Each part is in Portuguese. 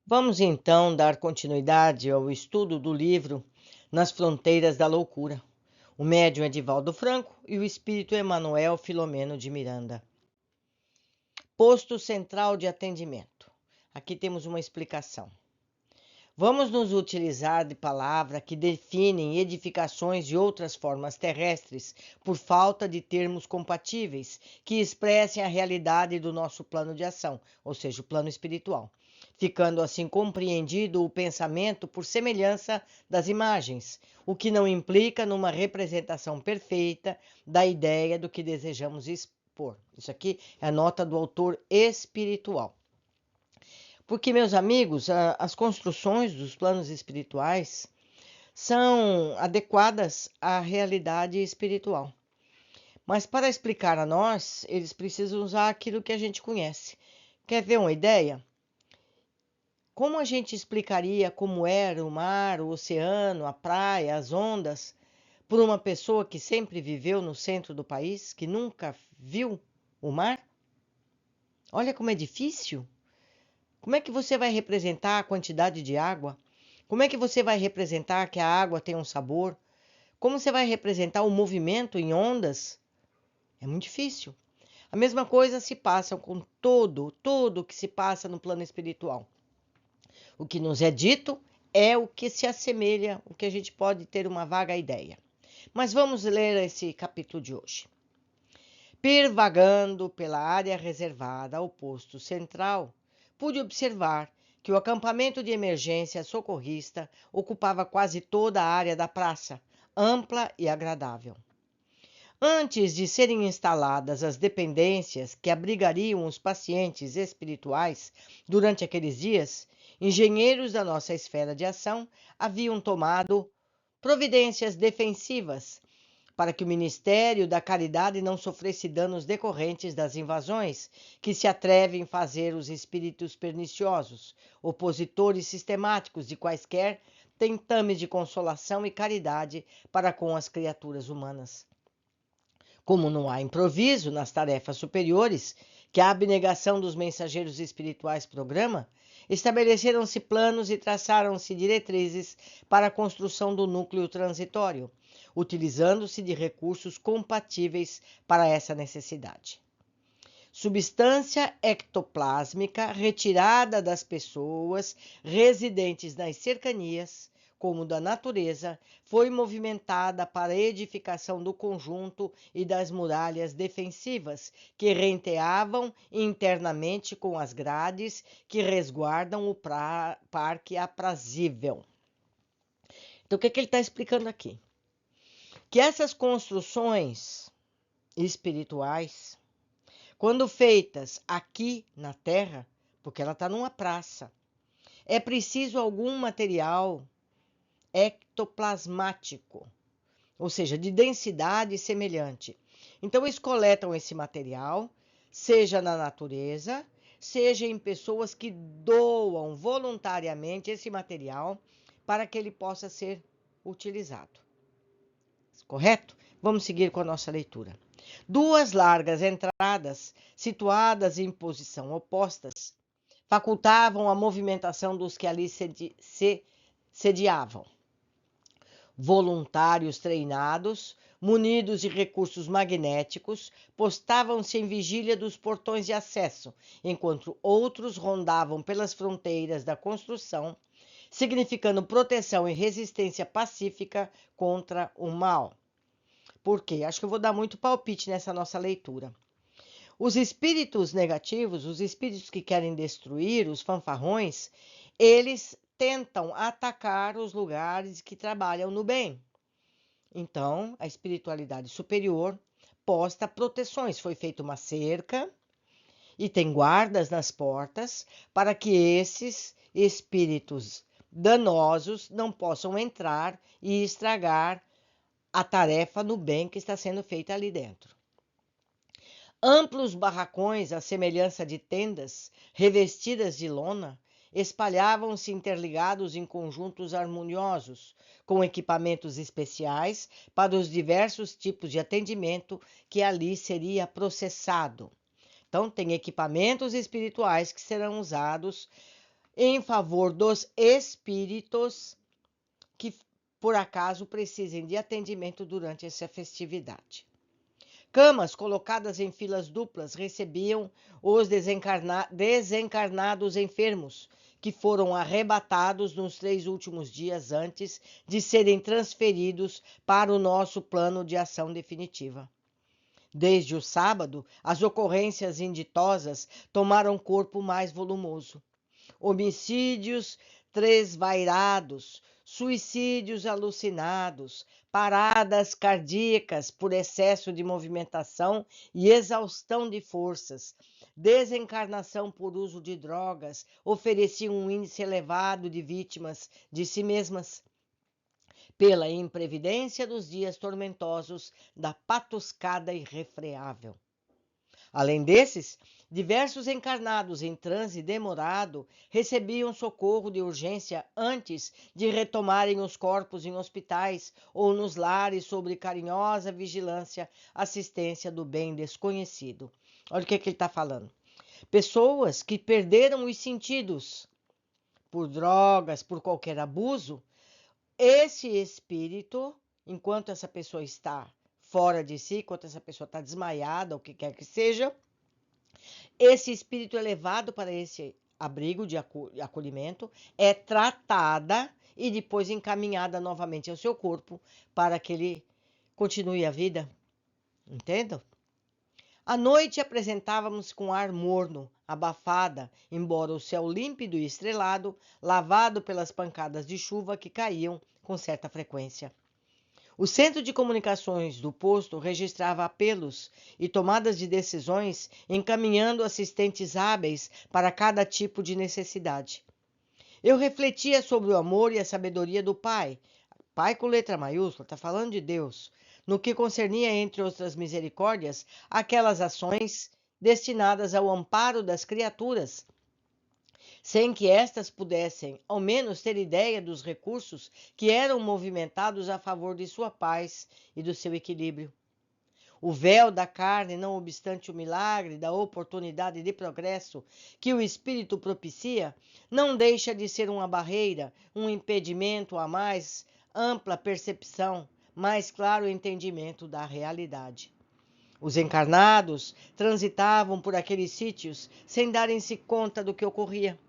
Vamos então dar continuidade ao estudo do livro Nas Fronteiras da Loucura. O médium Edivaldo Franco e o espírito Emanuel Filomeno de Miranda. Posto central de atendimento. Aqui temos uma explicação. Vamos nos utilizar de palavras que definem edificações de outras formas terrestres por falta de termos compatíveis que expressem a realidade do nosso plano de ação, ou seja, o plano espiritual, ficando assim compreendido o pensamento por semelhança das imagens, o que não implica numa representação perfeita da ideia do que desejamos expor. Isso aqui é a nota do autor espiritual. Porque, meus amigos, as construções dos planos espirituais são adequadas à realidade espiritual. Mas para explicar a nós, eles precisam usar aquilo que a gente conhece. Quer ver uma ideia? Como a gente explicaria como era o mar, o oceano, a praia, as ondas, por uma pessoa que sempre viveu no centro do país, que nunca viu o mar? Olha como é difícil. Como é que você vai representar a quantidade de água? Como é que você vai representar que a água tem um sabor? Como você vai representar o movimento em ondas? É muito difícil. A mesma coisa se passa com tudo que se passa no plano espiritual. O que nos é dito é o que se assemelha, o que a gente pode ter uma vaga ideia. Mas vamos ler esse capítulo de hoje. Pervagando pela área reservada ao posto central, pude observar que o acampamento de emergência socorrista ocupava quase toda a área da praça, ampla e agradável. Antes de serem instaladas as dependências que abrigariam os pacientes espirituais durante aqueles dias, engenheiros da nossa esfera de ação haviam tomado providências defensivas para que o Ministério da Caridade não sofresse danos decorrentes das invasões que se atrevem a fazer os espíritos perniciosos, opositores sistemáticos de quaisquer tentames de consolação e caridade para com as criaturas humanas. Como não há improviso nas tarefas superiores que a abnegação dos mensageiros espirituais programa, estabeleceram-se planos e traçaram-se diretrizes para a construção do núcleo transitório, utilizando-se de recursos compatíveis para essa necessidade. Substância ectoplásmica retirada das pessoas residentes nas cercanias, como da natureza, foi movimentada para a edificação do conjunto e das muralhas defensivas que renteavam internamente com as grades que resguardam o parque aprazível. Então, o que ele está explicando aqui? Que essas construções espirituais, quando feitas aqui na Terra, porque ela está numa praça, é preciso algum material ectoplasmático, ou seja, de densidade semelhante. Então, eles coletam esse material, seja na natureza, seja em pessoas que doam voluntariamente esse material para que ele possa ser utilizado. Correto? Vamos seguir com a nossa leitura. Duas largas entradas, situadas em posição opostas, facultavam a movimentação dos que ali se sediavam. Voluntários treinados, munidos de recursos magnéticos, postavam-se em vigília dos portões de acesso, enquanto outros rondavam pelas fronteiras da construção, significando proteção e resistência pacífica contra o mal. Por quê? Acho que eu vou dar muito palpite nessa nossa leitura. Os espíritos negativos, os espíritos que querem destruir, os fanfarrões, eles tentam atacar os lugares que trabalham no bem. Então, a espiritualidade superior posta proteções. Foi feita uma cerca e tem guardas nas portas para que esses espíritos danosos não possam entrar e estragar a tarefa no bem que está sendo feita ali dentro. Amplos barracões, à semelhança de tendas, revestidas de lona, espalhavam-se interligados em conjuntos harmoniosos, com equipamentos especiais para os diversos tipos de atendimento que ali seria processado. Então, tem equipamentos espirituais que serão usados em favor dos espíritos que, por acaso, precisem de atendimento durante essa festividade. Camas colocadas em filas duplas recebiam os desencarnados enfermos, que foram arrebatados nos 3 últimos dias antes de serem transferidos para o nosso plano de ação definitiva. Desde o sábado, as ocorrências inditosas tomaram corpo mais volumoso. Homicídios tresvairados, suicídios alucinados, paradas cardíacas por excesso de movimentação e exaustão de forças, desencarnação por uso de drogas ofereciam um índice elevado de vítimas de si mesmas, pela imprevidência dos dias tormentosos da patuscada irrefreável. Além desses, diversos encarnados em transe demorado recebiam socorro de urgência antes de retomarem os corpos em hospitais ou nos lares sob carinhosa vigilância, assistência do bem desconhecido. Olha o que ele está falando. Pessoas que perderam os sentidos por drogas, por qualquer abuso, esse espírito, enquanto essa pessoa está fora de si, enquanto essa pessoa está desmaiada, o que quer que seja, esse espírito é levado para esse abrigo de acolhimento, é tratada e depois encaminhada novamente ao seu corpo para que ele continue a vida. Entendam? À noite apresentávamos com ar morno, abafada, embora o céu límpido e estrelado, lavado pelas pancadas de chuva que caíam com certa frequência. O centro de comunicações do posto registrava apelos e tomadas de decisões, encaminhando assistentes hábeis para cada tipo de necessidade. Eu refletia sobre o amor e a sabedoria do Pai, Pai com letra maiúscula, está falando de Deus, no que concernia, entre outras misericórdias, aquelas ações destinadas ao amparo das criaturas, sem que estas pudessem, ao menos, ter ideia dos recursos que eram movimentados a favor de sua paz e do seu equilíbrio. O véu da carne, não obstante o milagre da oportunidade de progresso que o Espírito propicia, não deixa de ser uma barreira, um impedimento a mais ampla percepção, mais claro entendimento da realidade. Os encarnados transitavam por aqueles sítios sem darem-se conta do que ocorria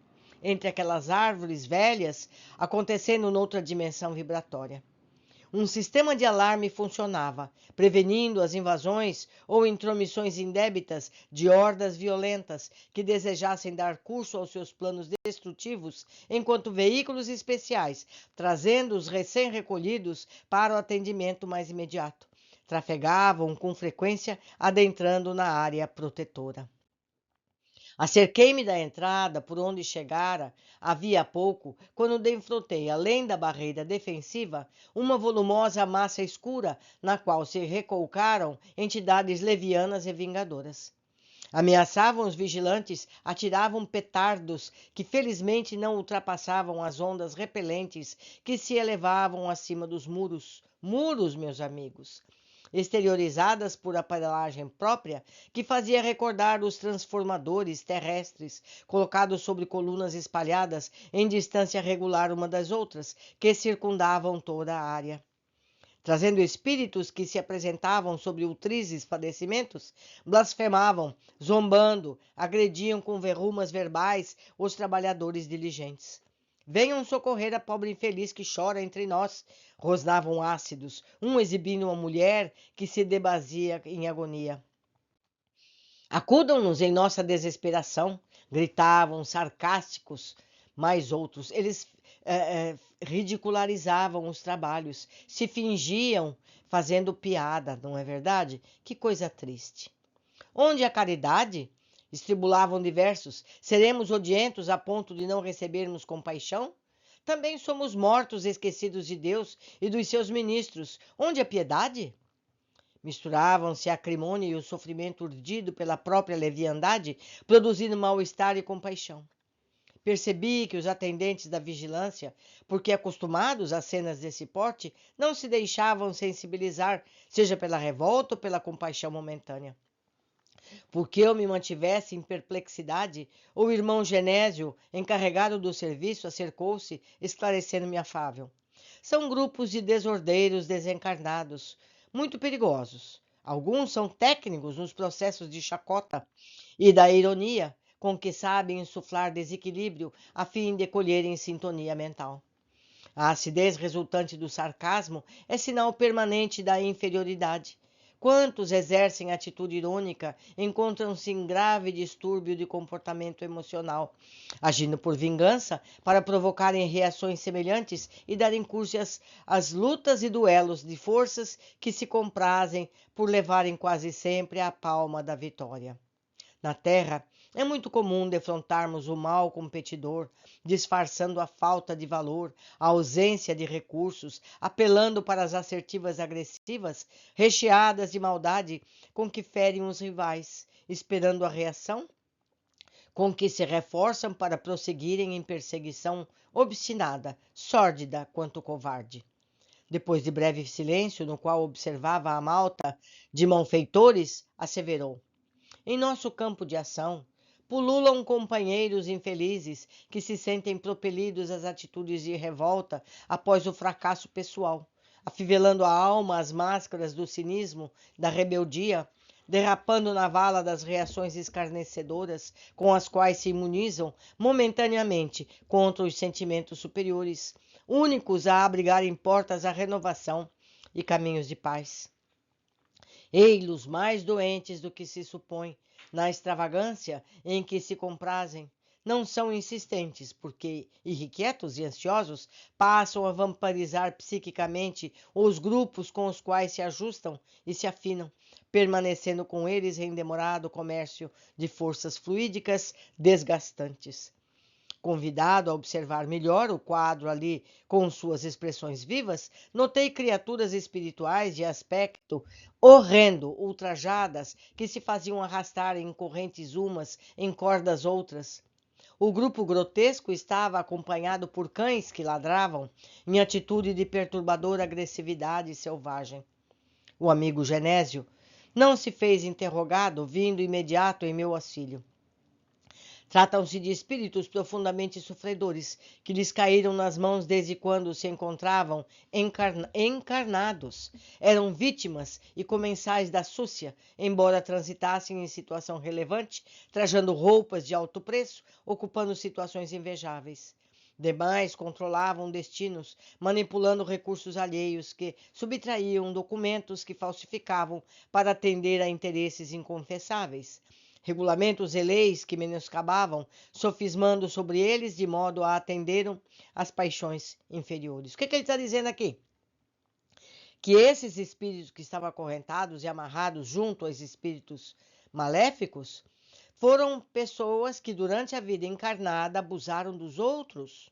entre aquelas árvores velhas, acontecendo noutra dimensão vibratória. Um sistema de alarme funcionava, prevenindo as invasões ou intromissões indébitas de hordas violentas que desejassem dar curso aos seus planos destrutivos, enquanto veículos especiais, trazendo os recém-recolhidos para o atendimento mais imediato, trafegavam com frequência adentrando na área protetora. Acerquei-me da entrada por onde chegara havia pouco, quando defrontei, além da barreira defensiva, uma volumosa massa escura na qual se recolcaram entidades levianas e vingadoras. Ameaçavam os vigilantes, atiravam petardos que felizmente não ultrapassavam as ondas repelentes que se elevavam acima dos muros. Muros, meus amigos! Exteriorizadas por aparelhagem própria, que fazia recordar os transformadores terrestres, colocados sobre colunas espalhadas em distância regular uma das outras, que circundavam toda a área. Trazendo espíritos que se apresentavam sobre ultrizes padecimentos, blasfemavam, zombando, agrediam com verrumas verbais os trabalhadores diligentes. Venham socorrer a pobre infeliz que chora entre nós, rosnavam ácidos, um exibindo uma mulher que se debazia em agonia. Acudam-nos em nossa desesperação, gritavam sarcásticos, mais outros. Eles ridicularizavam os trabalhos, se fingiam fazendo piada, não é verdade? Que coisa triste. Onde a caridade? Estribulavam diversos. Seremos odientos a ponto de não recebermos compaixão? Também somos mortos, esquecidos de Deus e dos seus ministros. Onde a piedade? Misturavam-se a acrimônia e o sofrimento urdido pela própria leviandade, produzindo mal-estar e compaixão. Percebi que os atendentes da vigilância, porque acostumados a cenas desse porte, não se deixavam sensibilizar, seja pela revolta ou pela compaixão momentânea. Porque eu me mantivesse em perplexidade, o irmão Genésio, encarregado do serviço, acercou-se, esclarecendo-me afável. São grupos de desordeiros desencarnados, muito perigosos. Alguns são técnicos nos processos de chacota e da ironia, com que sabem insuflar desequilíbrio a fim de colherem sintonia mental. A acidez resultante do sarcasmo é sinal permanente da inferioridade. Quantos exercem atitude irônica encontram-se em grave distúrbio de comportamento emocional, agindo por vingança para provocarem reações semelhantes e darem curso às lutas e duelos de forças que se comprazem por levarem quase sempre a palma da vitória. Na Terra, é muito comum defrontarmos o mal competidor, disfarçando a falta de valor, a ausência de recursos, apelando para as assertivas agressivas, recheadas de maldade com que ferem os rivais, esperando a reação, com que se reforçam para prosseguirem em perseguição obstinada, sórdida quanto covarde. Depois de breve silêncio, no qual observava a malta de malfeitores, asseverou: em nosso campo de ação, pululam companheiros infelizes que se sentem propelidos às atitudes de revolta após o fracasso pessoal, afivelando a alma às máscaras do cinismo, da rebeldia, derrapando na vala das reações escarnecedoras com as quais se imunizam momentaneamente contra os sentimentos superiores, únicos a abrigarem portas à renovação e caminhos de paz. Ei-los mais doentes do que se supõe, na extravagância em que se comprazem. Não são insistentes, porque, irrequietos e ansiosos, passam a vampirizar psiquicamente os grupos com os quais se ajustam e se afinam, permanecendo com eles em demorado comércio de forças fluídicas desgastantes. Convidado a observar melhor o quadro ali com suas expressões vivas, notei criaturas espirituais de aspecto horrendo, ultrajadas, que se faziam arrastar em correntes umas, em cordas outras. O grupo grotesco estava acompanhado por cães que ladravam, em atitude de perturbadora agressividade selvagem. O amigo Genésio não se fez interrogado, vindo imediato em meu auxílio. Tratam-se de espíritos profundamente sofredores, que lhes caíram nas mãos desde quando se encontravam encarnados. Eram vítimas e comensais da súcia, embora transitassem em situação relevante, trajando roupas de alto preço, ocupando situações invejáveis. Demais controlavam destinos, manipulando recursos alheios que subtraíam documentos que falsificavam para atender a interesses inconfessáveis. Regulamentos e leis que menoscabavam, sofismando sobre eles de modo a atenderem às paixões inferiores. O que ele está dizendo aqui? Que esses espíritos que estavam acorrentados e amarrados junto aos espíritos maléficos foram pessoas que durante a vida encarnada abusaram dos outros.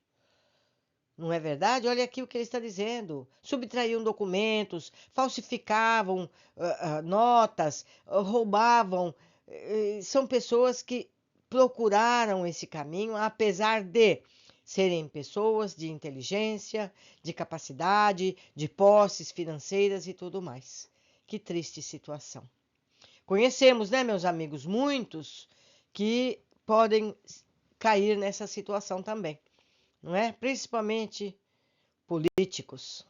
Não é verdade? Olha aqui o que ele está dizendo. Subtraíam documentos, falsificavam notas, roubavam. São pessoas que procuraram esse caminho, apesar de serem pessoas de inteligência, de capacidade, de posses financeiras e tudo mais. Que triste situação. Conhecemos, né, meus amigos, muitos que podem cair nessa situação também, não é? Principalmente políticos.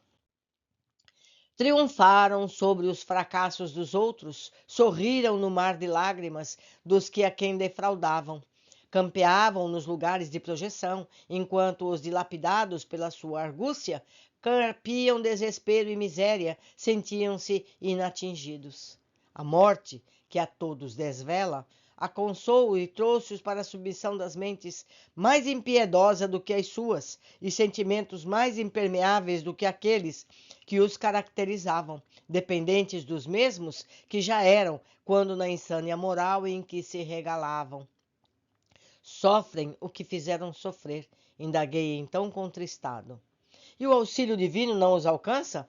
Triunfaram sobre os fracassos dos outros, sorriram no mar de lágrimas dos que a quem defraudavam. Campeavam nos lugares de projeção, enquanto os dilapidados pela sua argúcia carpiam desespero e miséria, sentiam-se inatingidos. A morte, que a todos desvela, a consolo e trouxe-os para a submissão das mentes mais impiedosa do que as suas, e sentimentos mais impermeáveis do que aqueles que os caracterizavam, dependentes dos mesmos que já eram, quando na insânia moral em que se regalavam. Sofrem o que fizeram sofrer, indaguei então contristado. E o auxílio divino não os alcança?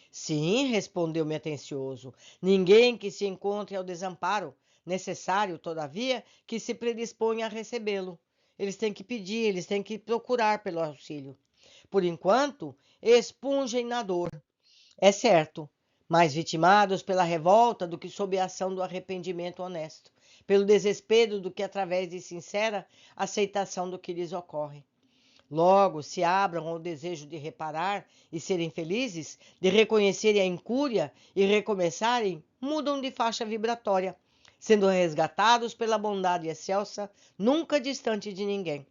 Sim, respondeu-me atencioso. Ninguém que se encontre ao desamparo, necessário, todavia, que se predisponha a recebê-lo. Eles têm que pedir, eles têm que procurar pelo auxílio. Por enquanto, expungem na dor. É certo, mais vitimados pela revolta do que sob a ação do arrependimento honesto. pelo desespero do que através de sincera aceitação do que lhes ocorre. Logo, se abram ao desejo de reparar e serem felizes, de reconhecerem a incúria e recomeçarem, mudam de faixa vibratória, sendo resgatados pela bondade excelsa, nunca distante de ninguém.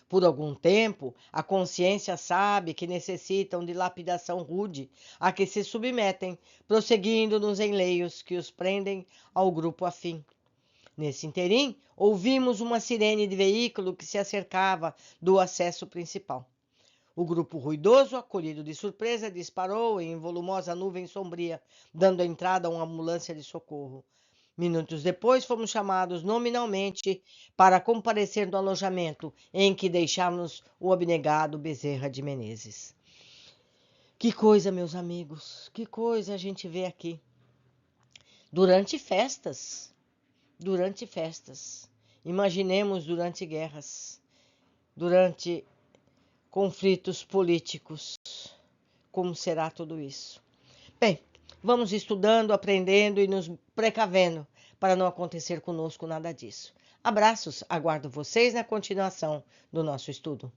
Por algum tempo, a consciência sabe que necessitam de lapidação rude a que se submetem, prosseguindo nos enleios que os prendem ao grupo afim. Nesse interim, ouvimos uma sirene de veículo que se acercava do acesso principal. O grupo ruidoso, acolhido de surpresa, disparou em volumosa nuvem sombria, dando entrada a uma ambulância de socorro. Minutos depois, fomos chamados nominalmente para comparecer no alojamento em que deixamos o abnegado Bezerra de Menezes. Que coisa, meus amigos, que coisa a gente vê aqui. Durante festas. Imaginemos durante guerras, durante conflitos políticos, como será tudo isso? Bem, vamos estudando, aprendendo e nos precavendo para não acontecer conosco nada disso. Abraços, aguardo vocês na continuação do nosso estudo.